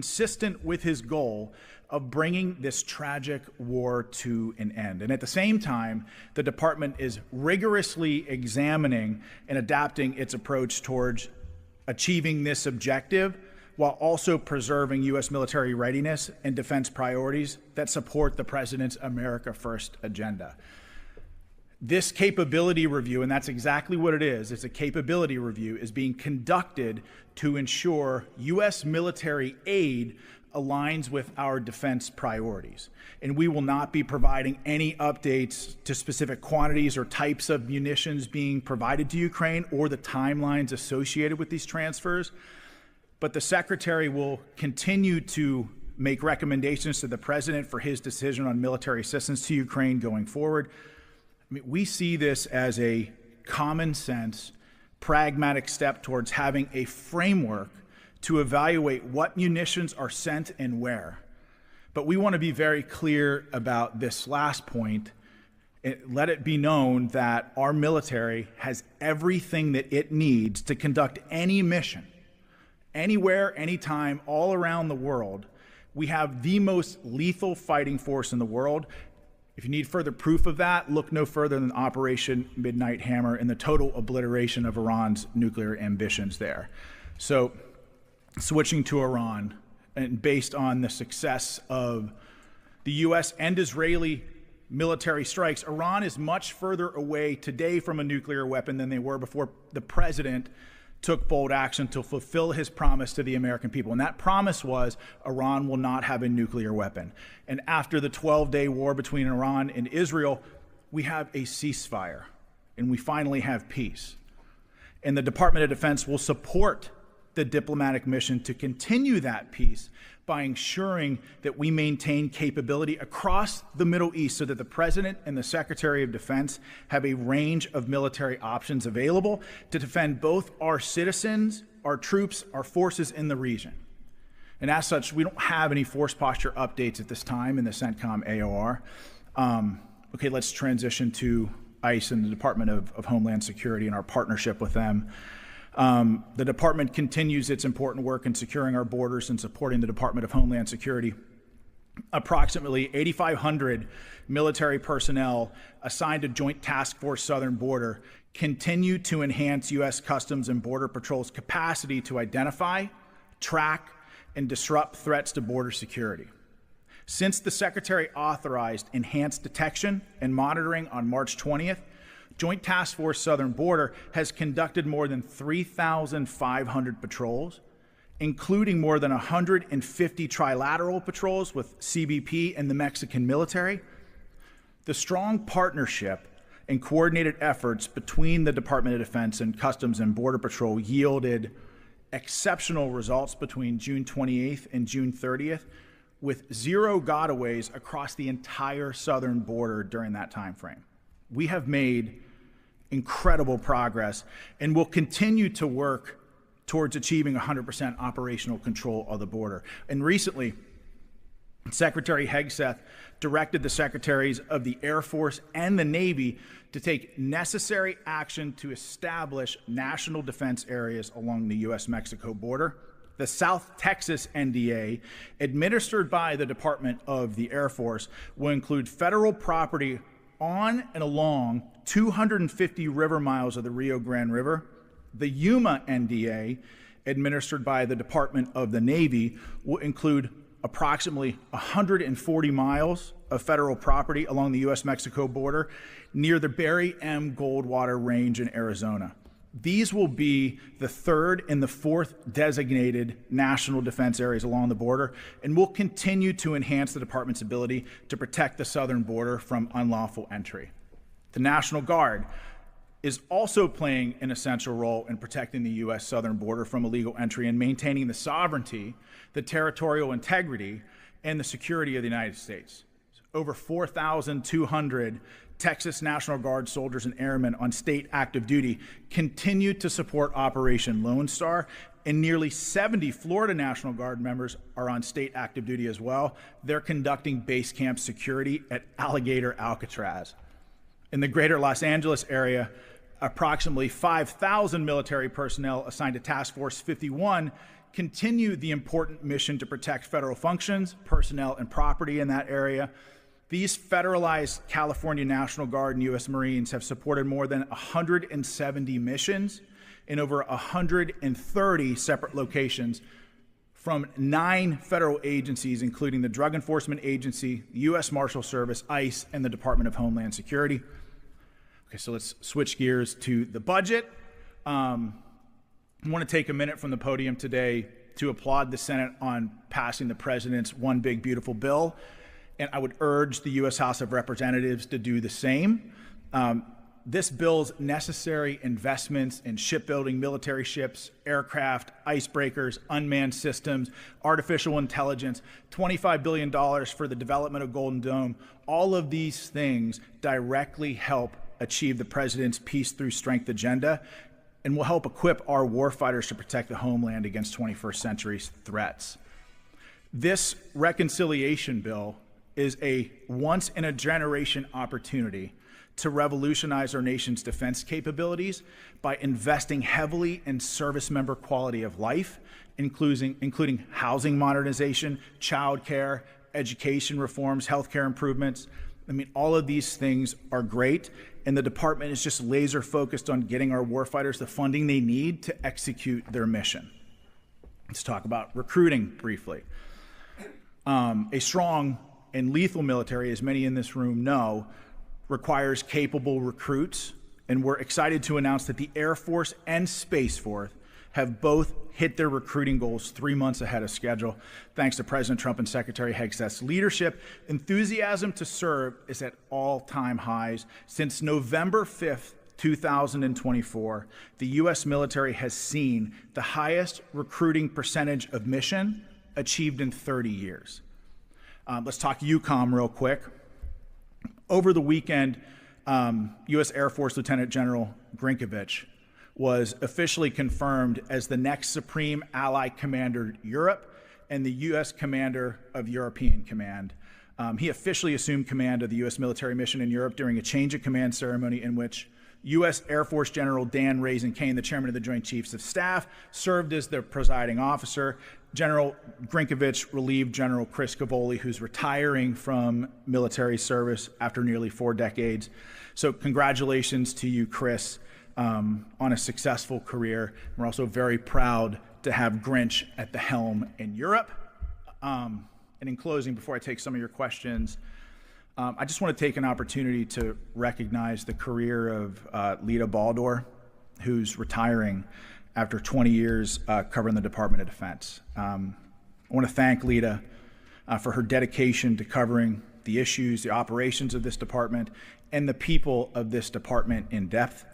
consistent with his goal of bringing this tragic war to an end. And at the same time, the department is rigorously examining and adapting its approach towards achieving this objective while also preserving U.S. military readiness and defense priorities that support the President's America First agenda. This capability review, and that's exactly what it is, it's a capability review, is being conducted to ensure U.S. military aid aligns with our defense priorities. And we will not be providing any updates to specific quantities or types of munitions being provided to Ukraine or the timelines associated with these transfers. But the Secretary will continue to make recommendations to the President for his decision on military assistance to Ukraine going forward. I mean, we see this as a common sense, pragmatic step towards having a framework to evaluate what munitions are sent and where. But we want to be very clear about this last point. Let it be known that our military has everything that it needs to conduct any mission, anywhere, anytime, all around the world. We have the most lethal fighting force in the world. If you need further proof of that, look no further than Operation Midnight Hammer and the total obliteration of Iran's nuclear ambitions there. So, switching to Iran, and based on the success of the U.S. and Israeli military strikes, Iran is much further away today from a nuclear weapon than they were before the President took bold action to fulfill his promise to the American people. And that promise was Iran will not have a nuclear weapon. And after the 12-day war between Iran and Israel, we have a ceasefire, and we finally have peace. And the Department of Defense will support the diplomatic mission to continue that peace by ensuring that we maintain capability across the Middle East so that the President and the Secretary of Defense have a range of military options available to defend both our citizens, our troops, our forces in the region. And as such, we don't have any force posture updates at this time in the CENTCOM AOR. Okay, let's transition to ICE and the Department of Homeland Security and our partnership with them. The department continues its important work in securing our borders and supporting the Department of Homeland Security. Approximately 8,500 military personnel assigned to Joint Task Force Southern Border continue to enhance U.S. Customs and Border Patrol's capacity to identify, track, and disrupt threats to border security. Since the Secretary authorized enhanced detection and monitoring on March 20th, Joint Task Force Southern Border has conducted more than 3,500 patrols, including more than 150 trilateral patrols with CBP and the Mexican military. The strong partnership and coordinated efforts between the Department of Defense and Customs and Border Patrol yielded exceptional results between June 28th and June 30th, with 0 gotaways across the entire southern border during that time frame. We have made incredible progress and will continue to work towards achieving 100% operational control of the border. And recently, Secretary Hegseth directed the Secretaries of the Air Force and the Navy to take necessary action to establish national defense areas along the U.S.-Mexico border. The South Texas NDA, administered by the Department of the Air Force, will include federal property on and along 250 river miles of the Rio Grande River. The Yuma NDA, administered by the Department of the Navy, will include approximately 140 miles of federal property along the U.S.-Mexico border near the Barry M. Goldwater Range in Arizona. These will be the 3rd and the 4th designated national defense areas along the border, and will continue to enhance the department's ability to protect the southern border from unlawful entry. The National Guard is also playing an essential role in protecting the U.S. southern border from illegal entry and maintaining the sovereignty, the territorial integrity, and the security of the United States. Over 4,200 Texas National Guard soldiers and airmen on state active duty continue to support Operation Lone Star, and nearly 70 Florida National Guard members are on state active duty as well. They're conducting base camp security at Alligator Alcatraz. In the greater Los Angeles area, approximately 5,000 military personnel assigned to Task Force 51 continue the important mission to protect federal functions, personnel, and property in that area. These federalized California National Guard and U.S. Marines have supported more than 170 missions in over 130 separate locations from 9 federal agencies, including the Drug Enforcement Agency, the U.S. Marshal Service, ICE, and the Department of Homeland Security. Okay, so let's switch gears to the budget. I want to take a minute from the podium today to applaud the Senate on passing the president's One Big Beautiful Bill, and I would urge the U.S. House of Representatives to do the same. This bill's necessary investments in shipbuilding, military ships, aircraft, icebreakers, unmanned systems, artificial intelligence, $25 billion for the development of Golden Dome, all of these things directly help achieve the president's peace through strength agenda and will help equip our warfighters to protect the homeland against 21st century threats. This reconciliation bill is a once-in-a-generation opportunity to revolutionize our nation's defense capabilities by investing heavily in service member quality of life, including housing modernization, child care, education reforms, healthcare improvements. I mean, all of these things are great, and the department is just laser focused on getting our warfighters the funding they need to execute their mission. Let's talk about recruiting briefly. A strong and lethal military, as many in this room know, requires capable recruits, and we're excited to announce that the Air Force and Space Force have both hit their recruiting goals 3 months ahead of schedule, thanks to President Trump and Secretary Hegseth's leadership. Enthusiasm to serve is at all-time highs. Since November 5th, 2024, the U.S. military has seen the highest recruiting percentage of mission achieved in 30 years. Let's talk EUCOM real quick. Over the weekend, U.S. Air Force Lieutenant General Grinkovich was officially confirmed as the next Supreme Allied Commander Europe and the U.S. Commander of European Command. He officially assumed command of the U.S. military mission in Europe during a change of command ceremony in which U.S. Air Force General Dan Raisin-Kane, the chairman of the Joint Chiefs of Staff, served as the presiding officer. General Grinkovich relieved General Chris Cavoli, who's retiring from military service after nearly 4 decades. So congratulations to you, Chris, on a successful career. We're also very proud to have Grinch at the helm in Europe. And in closing, before I take some of your questions, I just want to take an opportunity to recognize the career of Lita Baldor, who's retiring after 20 years covering the Department of Defense. I want to thank Lita for her dedication to covering the issues, the operations of this department, and the people of this department in depth.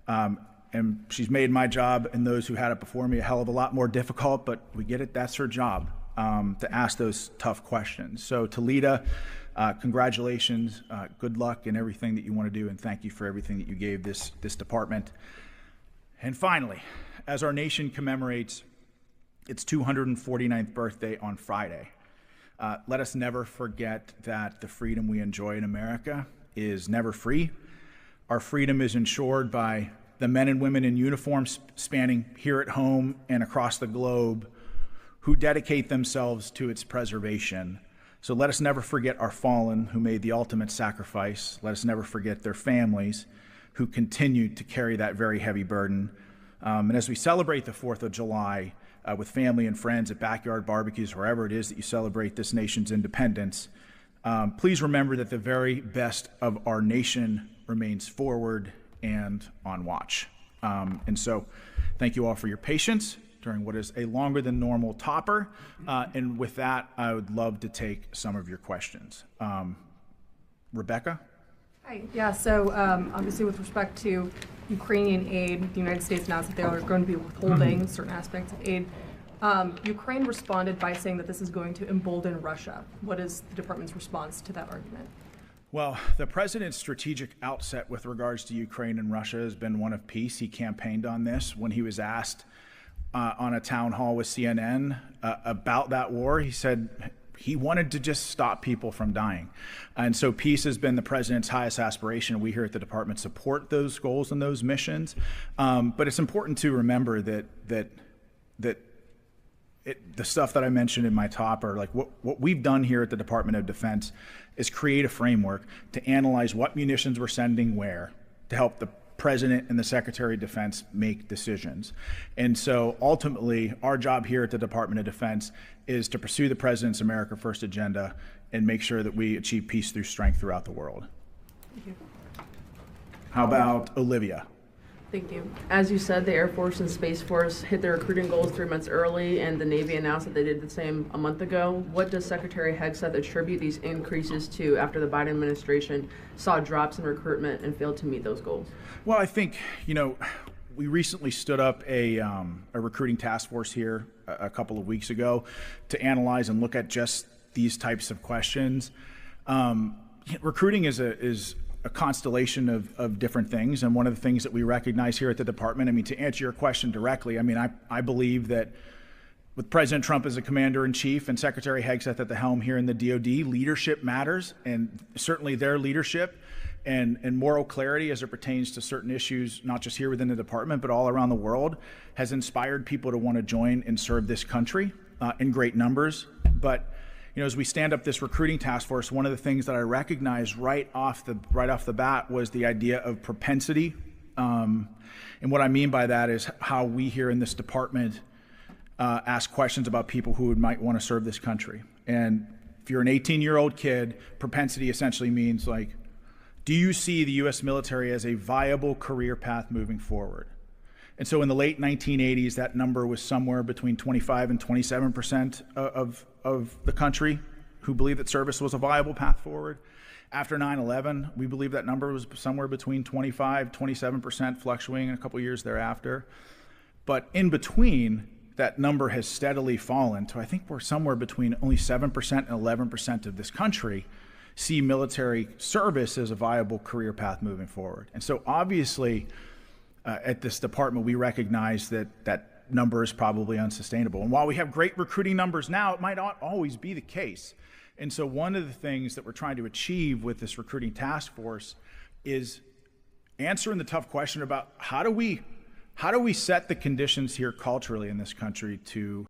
And she's made my job and those who had it before me a hell of a lot more difficult, but we get it, that's her job, to ask those tough questions. So to Lita, congratulations, good luck in everything that you want to do, and thank you for everything that you gave this department. And finally, as our nation commemorates its 249th birthday on Friday, let us never forget that the freedom we enjoy in America is never free. Our freedom is ensured by the men and women in uniform spanning here at home and across the globe who dedicate themselves to its preservation. So let us never forget our fallen who made the ultimate sacrifice. Let us never forget their families who continued to carry that very heavy burden. And as we celebrate the 4th of July with family and friends at backyard barbecues, wherever it is that you celebrate this nation's independence, please remember that the very best of our nation remains forward and on watch. And so thank you all for your patience during what is a longer than normal topper. And with that, I would love to take some of your questions. Rebecca? Hi. Yeah, so obviously with respect to Ukrainian aid, the United States announced that they are going to be withholding certain aspects of aid. Ukraine responded by saying that this is going to embolden Russia. What is the department's response to that argument? Well, the president's strategic outset with regards to Ukraine and Russia has been one of peace. He campaigned on this when he was asked on a town hall with CNN about that war. He said he wanted to just stop people from dying. And so peace has been the president's highest aspiration. We here at the department support those goals and those missions. But it's important to remember that the stuff that I mentioned in my top, or like what we've done here at the Department of Defense, is create a framework to analyze what munitions we're sending where to help the President and the Secretary of Defense make decisions. And so ultimately, our job here at the Department of Defense is to pursue the President's America First agenda and make sure that we achieve peace through strength throughout the world. Thank you. How about Olivia? Thank you. As you said, the Air Force and Space Force hit their recruiting goals 3 months early, and the Navy announced that they did the same a month ago. What does Secretary Hegseth attribute these increases to after the Biden administration saw drops in recruitment and failed to meet those goals? Well, I think, we recently stood up a recruiting task force here a couple of weeks ago to analyze and look at just these types of questions. Recruiting is a constellation of different things, and one of the things that we recognize here at the department, to answer your question directly, I believe that with President Trump as a commander-in-chief and Secretary Hegseth at the helm here in the DoD, leadership matters, and certainly their leadership and moral clarity as it pertains to certain issues, not just here within the department, but all around the world, has inspired people to want to join and serve this country in great numbers. But as we stand up this recruiting task force, one of the things that I recognized right off the bat was the idea of propensity. And what I mean by that is how we here in this department ask questions about people who might want to serve this country. And if you're an 18-year-old kid, propensity essentially means like, do you see the U.S. military as a viable career path moving forward? And so in the late 1980s, that number was somewhere between 25 and 27% of the country who believed that service was a viable path forward. After 9/11, we believe that number was somewhere between 25, 27%, fluctuating in a couple years thereafter. But in between, that number has steadily fallen to, I think we're somewhere between only 7% and 11% of this country see military service as a viable career path moving forward. And so obviously, at this department, we recognize that that number is probably unsustainable. And while we have great recruiting numbers now, it might not always be the case. And so one of the things that we're trying to achieve with this recruiting task force is answering the tough question about how do we set the conditions here culturally in this country to